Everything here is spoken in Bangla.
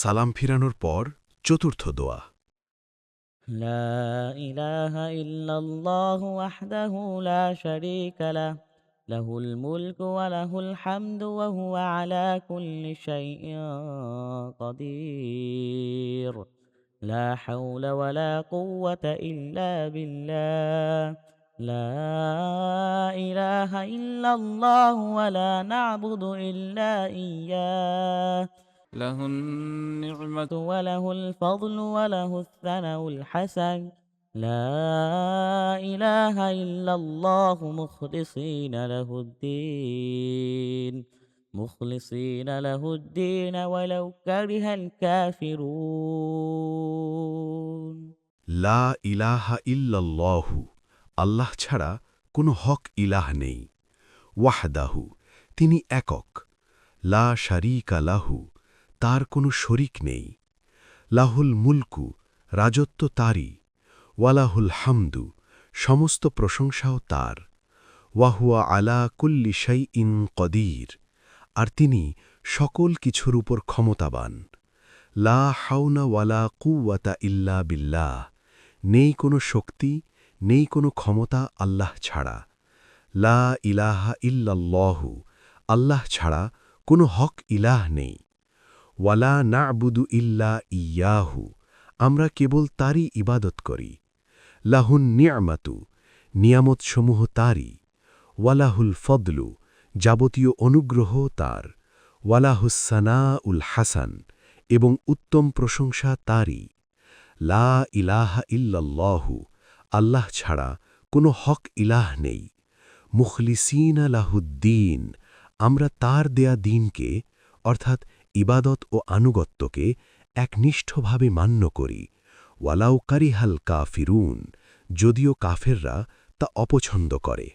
সালাম ফিরানোর পর চতুর্থ দোয়া। لا إله إلا الله وحده لا شريك له له الملك وله الحمد وهو على كل شيء قدير لا حول ولا قوة إلا بالله لا إله إلا الله ولا نعبد إلا إياه له النعمة وله الفضل وله الثناء الحسن لا إله إلا الله مخلصين له الدين ولو كره الكافرون লা ইলাহা ইল্লাল্লাহু, আল্লাহ ছাড়া কোনো হক ইলাহ নেই। ওয়াহদাহু, তিনি একক। লা শারীকা লাহু, তার কোনো শরিক নেই। লাহুল মুলকু, রাজত্ব তারই। ওয়ালাহুল হামদু, সমস্ত প্রশংসাও তার। ওয়াহুয়া আলা কুল্লি শাইইন কদির, আর তিনি সকল কিছুর উপর ক্ষমতাবান। লা হাওনা ওয়ালা কুওয়াতা ইল্লা বিল্লাহ, নেই কোনো শক্তি, নেই কোনো ক্ষমতা আল্লাহ ছাড়া। লা ইলাহা ইল্লাল্লাহু, আল্লাহ ছাড়া কোনো হক ইলাহ নেই। ওয়ালা না'বুদু ইল্লা ইয়াহু, আমরা কেবল তারই ইবাদত করি। লাহুন নি'মাতু, নিয়ামতসমূহ তারই। ওয়ালাহুল ফদলু, যাবতীয় অনুগ্রহ তার। ওয়ালাহুসানা উল হাসান, এবং উত্তম প্রশংসা তারই। লা ইলাহা ইল্লাল্লাহু, আল্লাহ ছাড়া কোনো হক ইলাহ নেই। মুখলিসিনা লাহুদ্দিন, আমরা তার দেয়া দিনকে, অর্থাৎ ইবাদত ও আনুগত্যকে একনিষ্ঠভাবে মান্য করি। ওয়ালাউ কারিহাল কাফিরুন, যদিও কাফেররা তা অপছন্দ করে।